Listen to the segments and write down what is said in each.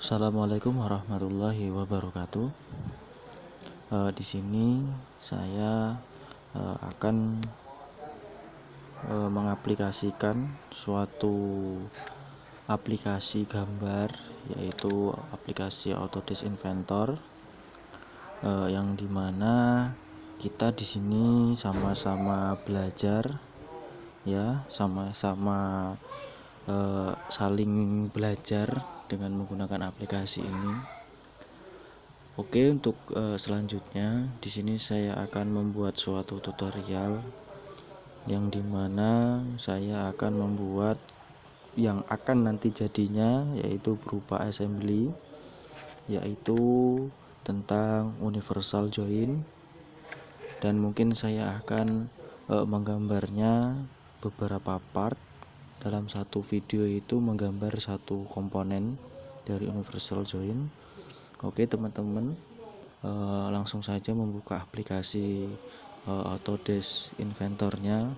Assalamualaikum warahmatullahi wabarakatuh. Di sini saya akan mengaplikasikan suatu aplikasi gambar, yaitu aplikasi Autodesk Inventor, yang dimana kita di sini sama-sama belajar, ya, sama-sama saling belajar dengan menggunakan aplikasi ini. Oke, untuk selanjutnya di sini saya akan membuat suatu tutorial yang dimana saya akan membuat yang akan nanti jadinya, yaitu berupa assembly, yaitu tentang universal join, dan mungkin saya akan menggambarnya beberapa part dalam satu video, itu menggambar satu komponen dari universal join. Oke teman-teman, langsung saja membuka aplikasi Autodesk Inventornya.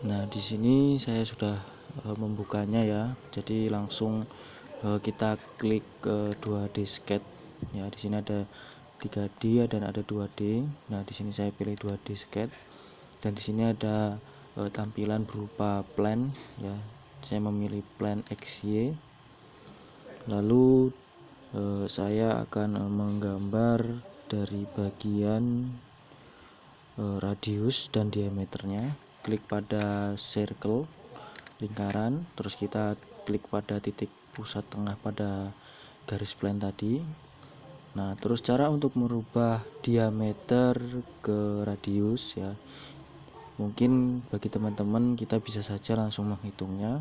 Nah, di sini saya sudah membukanya ya. Jadi langsung kita klik ke 2D sketch. Ya, di sini ada 3D dan ada 2D. Nah, di sini saya pilih 2D sketch. Dan di sini ada tampilan berupa plan ya. Saya memilih plan XY. Lalu saya akan menggambar dari bagian radius dan diameternya. Klik pada circle, lingkaran, terus kita klik pada titik pusat tengah pada garis plan tadi. Nah, terus cara untuk merubah diameter ke radius ya, mungkin bagi teman-teman kita bisa saja langsung menghitungnya,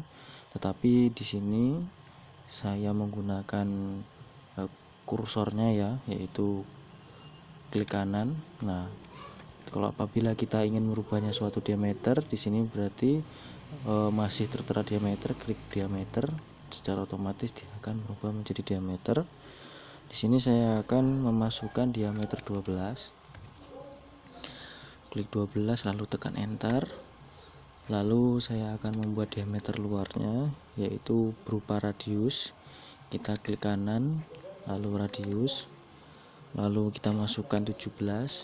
tetapi di sini saya menggunakan kursornya ya, yaitu klik kanan. Nah, kalau apabila kita ingin merubahnya suatu diameter, di sini berarti masih tertera diameter, klik diameter, secara otomatis dia akan berubah menjadi diameter. Di sini saya akan memasukkan diameter 12. Klik 12 lalu tekan enter. Lalu saya akan membuat diameter luarnya, yaitu berupa radius. Kita klik kanan, lalu radius, lalu kita masukkan 17.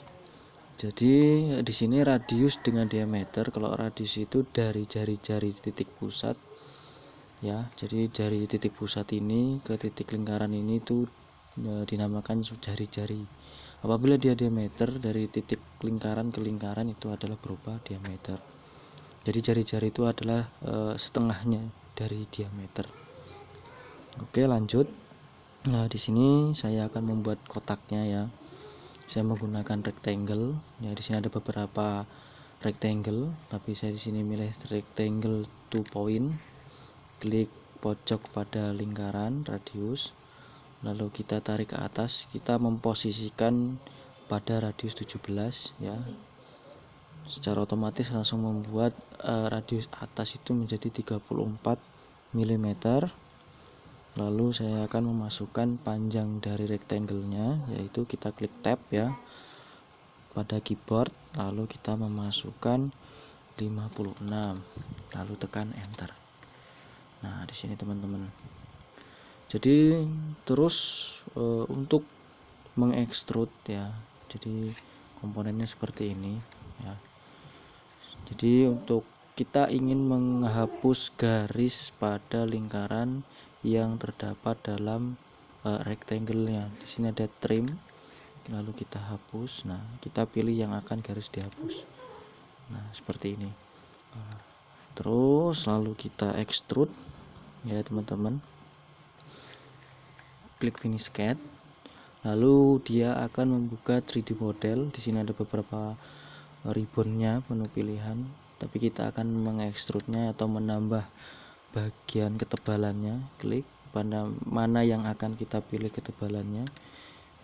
Jadi di sini radius dengan diameter, kalau radius itu dari jari-jari titik pusat ya. Jadi dari titik pusat ini ke titik lingkaran ini itu dinamakan jari-jari. Apabila dia diameter dari titik lingkaran ke lingkaran, itu adalah berupa diameter. Jadi jari-jari itu adalah setengahnya dari diameter. Oke, lanjut. Nah, di sini saya akan membuat kotaknya ya. Saya menggunakan rectangle. Ya, di sini ada beberapa rectangle, tapi saya di sini milih rectangle 2 point. Klik pojok pada lingkaran radius. Lalu kita tarik ke atas, kita memposisikan pada radius 17 ya. Secara otomatis langsung membuat radius atas itu menjadi 34 mm. Lalu saya akan memasukkan panjang dari rectangle-nya, yaitu kita klik tab ya pada keyboard, lalu kita memasukkan 56, lalu tekan enter. Nah, di sini teman-teman. Jadi terus untuk mengekstrud ya. Jadi komponennya seperti ini ya. Jadi untuk kita ingin menghapus garis pada lingkaran yang terdapat dalam rectangle-nya. Di sini ada trim, lalu kita hapus. Nah, kita pilih yang akan garis dihapus. Nah, seperti ini. Terus lalu kita extrude ya teman-teman. Klik finish sketch. Lalu dia akan membuka 3D model. Di sini ada beberapa ribbonnya, menu pilihan. Tapi kita akan mengekstrudnya atau menambah bagian ketebalannya. Klik pada mana yang akan kita pilih ketebalannya.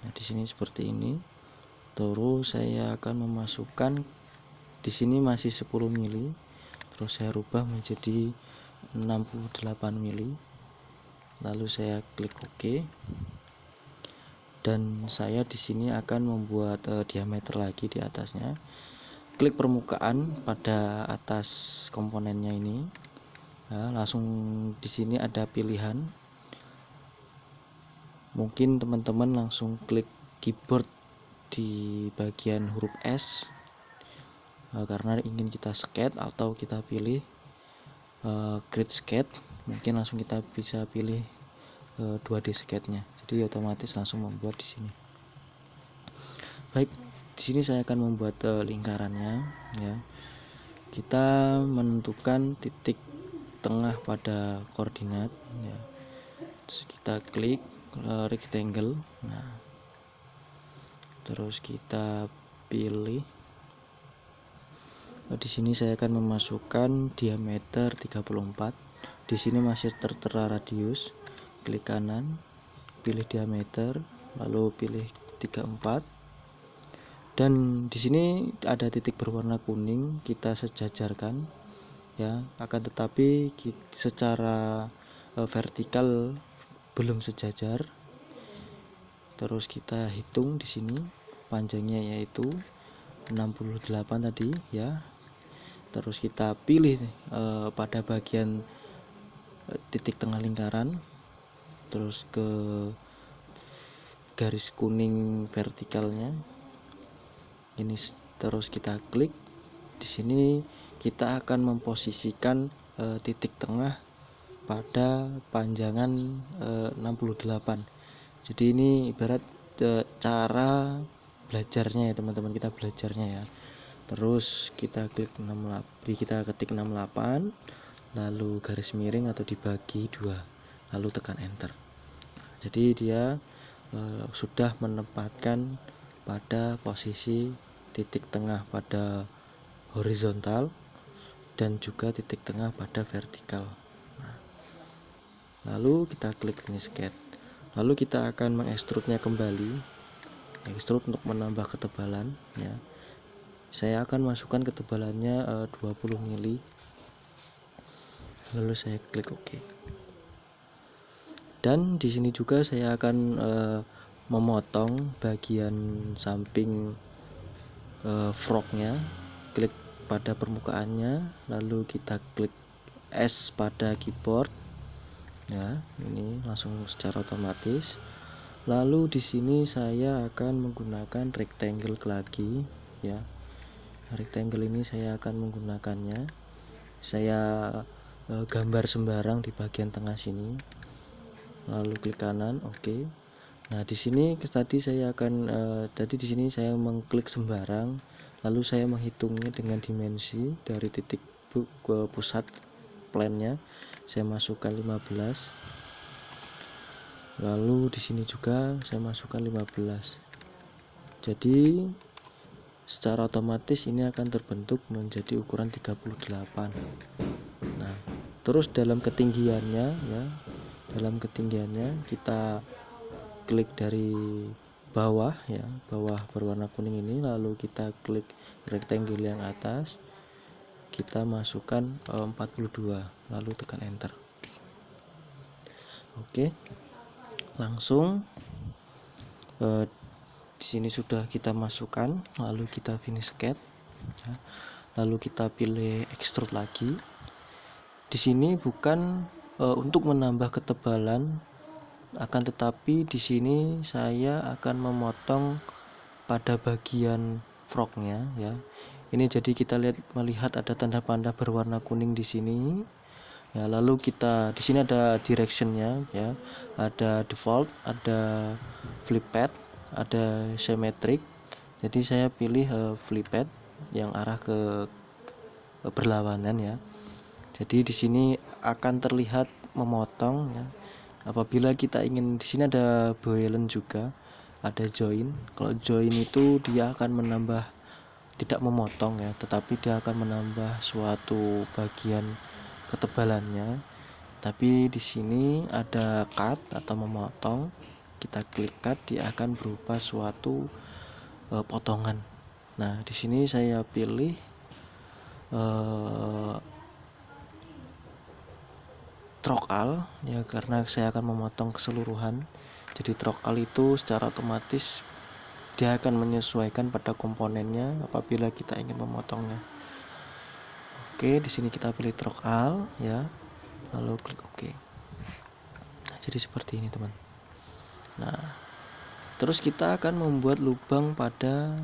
Nah, di sini seperti ini. Terus saya akan memasukkan, di sini masih 10 mili. Terus saya rubah menjadi 68 mili. Lalu saya klik OK. Dan saya di sini akan membuat diameter lagi di atasnya. Klik permukaan pada atas komponennya ini. Ya, langsung di sini ada pilihan. Mungkin teman-teman langsung klik keyboard di bagian huruf S karena ingin kita skate, atau kita pilih grid skate, mungkin langsung kita bisa pilih 2D skate-nya. Jadi otomatis langsung membuat di sini. Baik, di sini saya akan membuat lingkarannya ya. Kita menentukan titik tengah pada koordinat ya. Terus kita klik rectangle. Nah, terus kita pilih di sini saya akan memasukkan diameter 34. Di sini masih tertera radius. Klik kanan, pilih diameter, lalu pilih 34. Dan di sini ada titik berwarna kuning, kita sejajarkan ya. Akan tetapi secara vertikal belum sejajar. Terus kita hitung di sini panjangnya yaitu 68 tadi ya. Terus kita pilih pada bagian titik tengah lingkaran, terus ke garis kuning vertikalnya ini, terus kita klik. Di sini kita akan memposisikan titik tengah pada panjangan 68. Jadi ini ibarat cara belajarnya ya teman-teman, kita belajarnya ya. Terus kita klik 68, kita ketik 68, lalu garis miring atau dibagi 2, lalu tekan enter. Jadi dia sudah menempatkan pada posisi titik tengah pada horizontal dan juga titik tengah pada vertikal. Nah, lalu kita klik finish sketch. Lalu kita akan mengekstrudnya kembali, ekstrud untuk menambah ketebalan ya. Saya akan masukkan ketebalannya 20 mili. Lalu saya klik OK. Dan di sini juga saya akan memotong bagian samping frognya. Klik pada permukaannya, lalu kita klik S pada keyboard. Ya, ini langsung secara otomatis. Lalu di sini saya akan menggunakan rectangle lagi ya. Rectangle ini saya akan menggunakannya. Saya gambar sembarang di bagian tengah sini. Lalu klik kanan, oke. Nah, di sini tadi saya akan tadi di sini saya mengklik sembarang, lalu saya menghitungnya dengan dimensi dari titik ke pusat plannya. Saya masukkan 15. Lalu di sini juga saya masukkan 15. Jadi secara otomatis ini akan terbentuk menjadi ukuran 38. Nah, terus dalam ketinggiannya ya, dalam ketinggiannya kita klik dari bawah ya, bawah berwarna kuning ini, lalu kita klik rectangle yang atas, kita masukkan 42, lalu tekan enter. Oke, langsung di sini sudah kita masukkan, lalu kita finish sketch ya. Lalu kita pilih extrude lagi. Di sini bukan untuk menambah ketebalan, akan tetapi di sini saya akan memotong pada bagian frognya ya. Ini jadi kita melihat ada tanda panah berwarna kuning di sini ya. Lalu kita di sini ada directionnya ya, ada default, ada flip pad, ada symmetric. Jadi saya pilih flip pad yang arah ke berlawanan ya. Jadi di sini akan terlihat memotong ya. Apabila kita ingin, di sini ada bowline juga, ada join. Kalau join itu dia akan menambah, tidak memotong ya, tetapi dia akan menambah suatu bagian ketebalannya. Tapi di sini ada cut atau memotong. Kita klik cut, dia akan berupa suatu potongan. Nah, di sini saya pilih trocal ya, karena saya akan memotong keseluruhan. Jadi trocal itu secara otomatis dia akan menyesuaikan pada komponennya apabila kita ingin memotongnya. Oke, di sini kita pilih trocal ya. lalu klik OK. Nah, jadi seperti ini teman. Nah, terus kita akan membuat lubang pada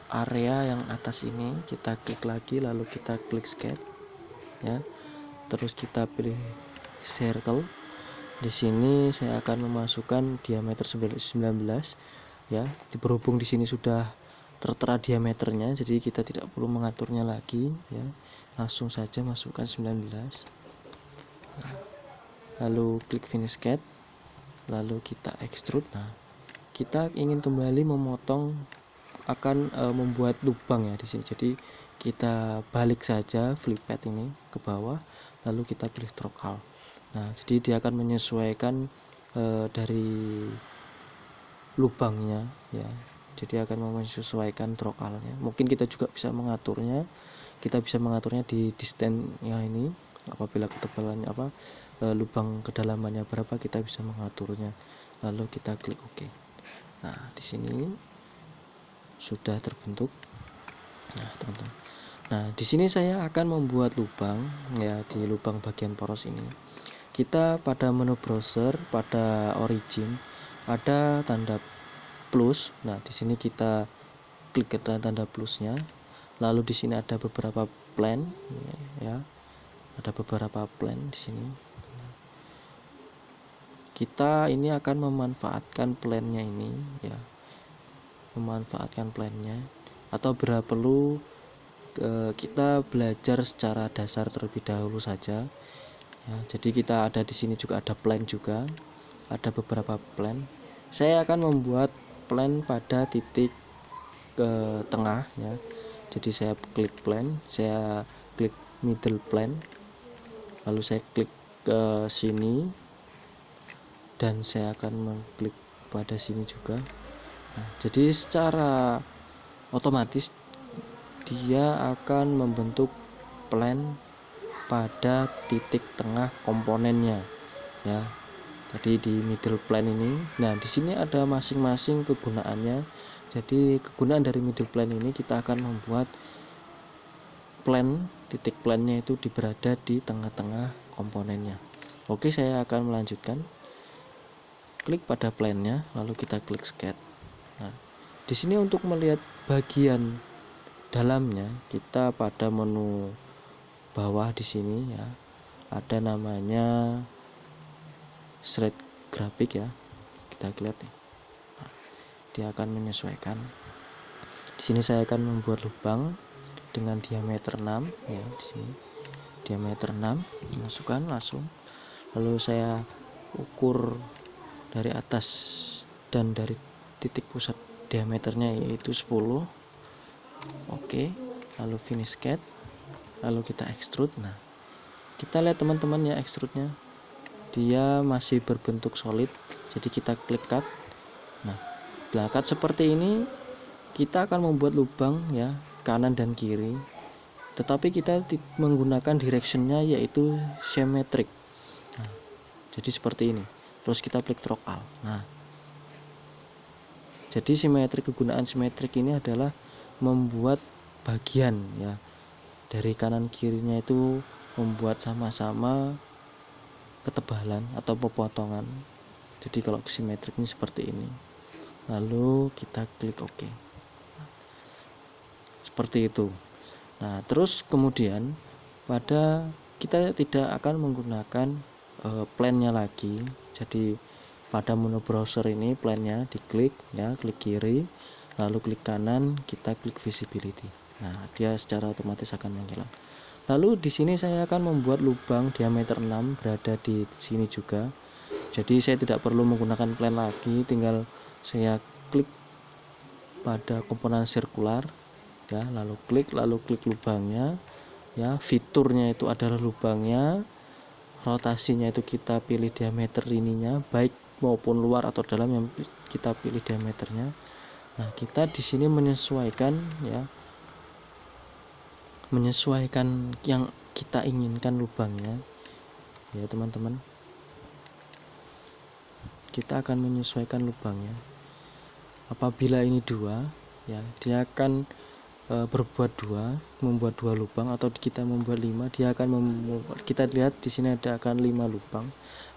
area yang atas ini. Kita klik lagi, lalu kita klik sketch ya. Terus kita pilih circle. Di sini saya akan memasukkan diameter 19 ya. Berhubung di sini sudah tertera diameternya, jadi kita tidak perlu mengaturnya lagi ya. Langsung saja masukkan 19. Lalu klik finish sketch. Lalu kita extrude. Nah, kita ingin kembali memotong, akan membuat lubang ya di sini. Jadi kita balik saja flip pad ini ke bawah, lalu kita pilih stroke alt. Nah, jadi dia akan menyesuaikan dari lubangnya ya. Jadi akan menyesuaikan stroke alt-nya. Mungkin kita juga bisa mengaturnya. Kita bisa mengaturnya di distance-nya ini. Apabila ketebalannya lubang kedalamannya berapa, kita bisa mengaturnya. Lalu kita klik OK. Nah, di sini sudah terbentuk. Nah, teman-teman. Nah, di sini saya akan membuat lubang ya, di lubang bagian poros ini. Kita pada menu browser, pada origin ada tanda plus. Nah, di sini kita klik ke tanda plusnya. Lalu di sini ada beberapa plan ya. Ada beberapa plan di sini. Kita ini akan memanfaatkan plannya ini ya. Memanfaatkan plannya, atau bila perlu kita belajar secara dasar terlebih dahulu saja ya. Jadi kita ada di sini juga ada plan juga, ada beberapa plan. Saya akan membuat plan pada titik ke tengah ya. Jadi saya klik plan, saya klik middle plan, lalu saya klik ke sini dan saya akan mengklik pada sini juga. Nah, jadi secara otomatis dia akan membentuk plan pada titik tengah komponennya ya. Tadi di middle plan ini. Nah, di sini ada masing-masing kegunaannya. Jadi kegunaan dari middle plan ini, kita akan membuat plan, titik plannya itu berada di tengah-tengah komponennya. Oke, saya akan melanjutkan. Klik pada plannya, lalu kita klik sketch. Nah, di sini untuk melihat bagian dalamnya, kita pada menu bawah di sini ya, ada namanya shred grafik ya. Kita lihat nih. Nah, dia akan menyesuaikan. Di sini saya akan membuat lubang dengan diameter 6 ya. Di sini diameter 6, masukkan langsung. Lalu saya ukur dari atas dan dari titik pusat diameternya yaitu 10. Oke, lalu finish sketch, lalu kita extrude. Nah, kita lihat teman-teman ya, extrude-nya dia masih berbentuk solid, jadi kita klik cut. Nah, setelah cut seperti ini, kita akan membuat lubang ya, kanan dan kiri, tetapi kita menggunakan directionnya yaitu symmetric. Nah, jadi seperti ini. Terus kita klik stroke alt. Nah, jadi simetrik, kegunaan simetrik ini adalah membuat bagian ya, dari kanan kirinya itu membuat sama-sama ketebalan atau pepotongan. Jadi kalau simetrik ini seperti ini. Lalu kita klik OK. Seperti itu. Nah, terus kemudian pada kita tidak akan menggunakan plannya lagi. Jadi pada menu browser ini plannya diklik ya, klik kiri, lalu klik kanan, kita klik visibility. Nah, dia secara otomatis akan menghilang. Lalu di sini saya akan membuat lubang diameter 6 berada di sini juga. Jadi saya tidak perlu menggunakan plan lagi, tinggal saya klik pada komponen sirkular ya, lalu klik lubangnya ya. Fiturnya itu adalah lubangnya, rotasinya itu kita pilih diameter ininya, baik maupun luar atau dalam, yang kita pilih diameternya. Nah, kita di sini menyesuaikan ya, menyesuaikan yang kita inginkan lubangnya ya teman-teman. Kita akan menyesuaikan lubangnya. Apabila ini 2 ya, dia akan berbuat membuat dua lubang, atau kita membuat 5, dia akan kita lihat di sini ada akan 5 lubang.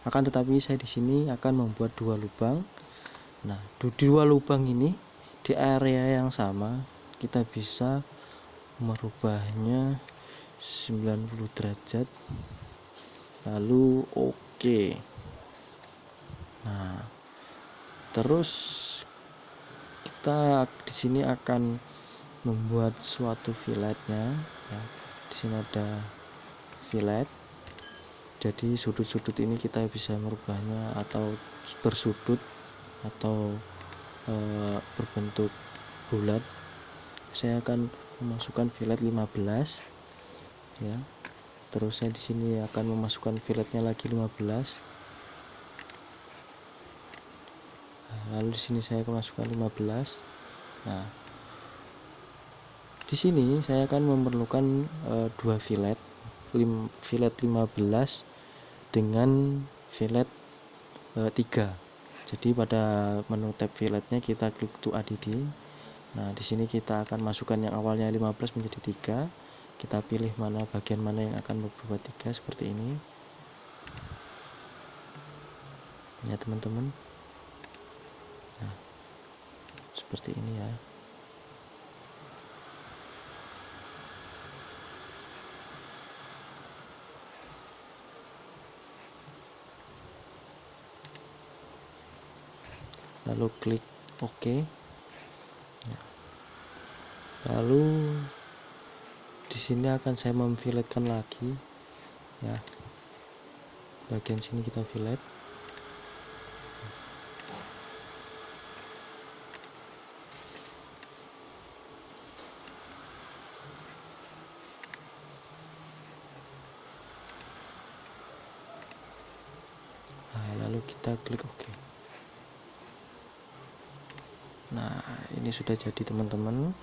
Akan tetapi saya di sini akan membuat 2 lubang. Nah, di 2 lubang ini di area yang sama kita bisa merubahnya 90 derajat. Lalu oke. Nah, terus kita di sini akan membuat suatu filletnya ya. Di sini ada fillet. Jadi sudut-sudut ini kita bisa merubahnya atau bersudut atau berbentuk bulat. Saya akan memasukkan fillet 15 ya. Terus saya di sini akan memasukkan filletnya lagi 15. Lalu di sini saya akan masukkan 15. Nah, di sini saya akan memerlukan 2 fillet, fillet 15 dengan fillet 3. Jadi pada menu tab filletnya kita klik to add. Nah, di sini kita akan masukkan yang awalnya 15 menjadi 3. Kita pilih bagian mana yang akan berbuat 3 seperti ini. Ya, teman-teman. Nah, seperti ini ya. Lalu klik OK. Nah, lalu di sini akan saya memfiletkan lagi ya. Bagian sini kita fillet. Nah, lalu kita klik OK. Nah, ini sudah jadi teman-teman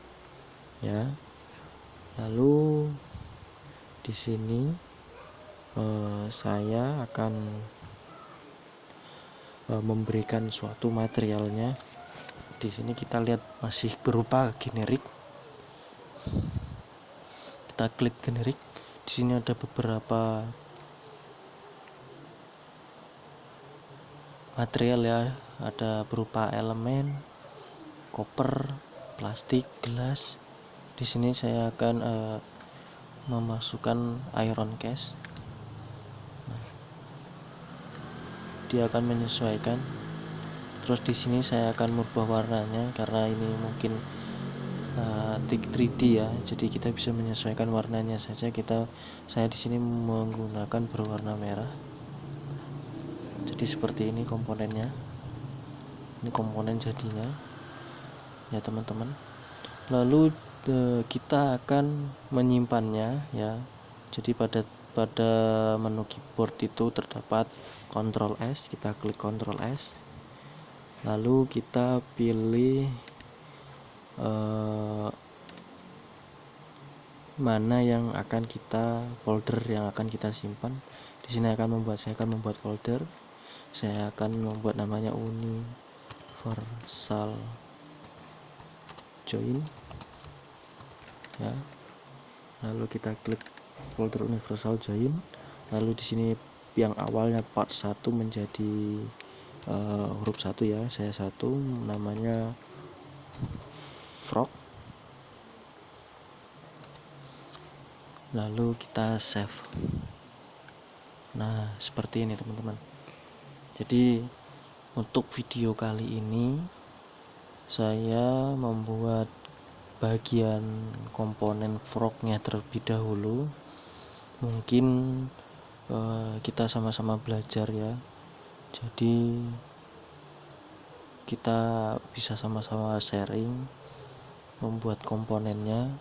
ya. Lalu di sini saya akan memberikan suatu materialnya. Di sini kita lihat masih berupa generik. Kita klik generik. Di sini ada beberapa material ya, ada berupa elemen, koper, plastik, gelas. Di sini saya akan memasukkan iron case. Nah, dia akan menyesuaikan. Terus di sini saya akan merubah warnanya karena ini mungkin 3D ya, jadi kita bisa menyesuaikan warnanya saja. Saya di sini menggunakan berwarna merah. Jadi seperti ini komponennya. Ini komponen jadinya ya, teman-teman. Lalu kita akan menyimpannya ya. Jadi pada menu keyboard itu terdapat Ctrl S. Kita klik Ctrl S. Lalu kita pilih mana yang akan folder yang akan kita simpan. Di sini saya akan membuat folder. Saya akan membuat namanya Universal Join ya. Lalu kita klik folder Universal Join. Lalu di sini yang awalnya part 1 menjadi huruf 1 ya. Saya 1, namanya frog. Lalu kita save. Nah, seperti ini teman-teman. Jadi untuk video kali ini saya membuat bagian komponen frognya terlebih dahulu. Mungkin kita sama-sama belajar ya. Jadi kita bisa sama-sama sharing membuat komponennya.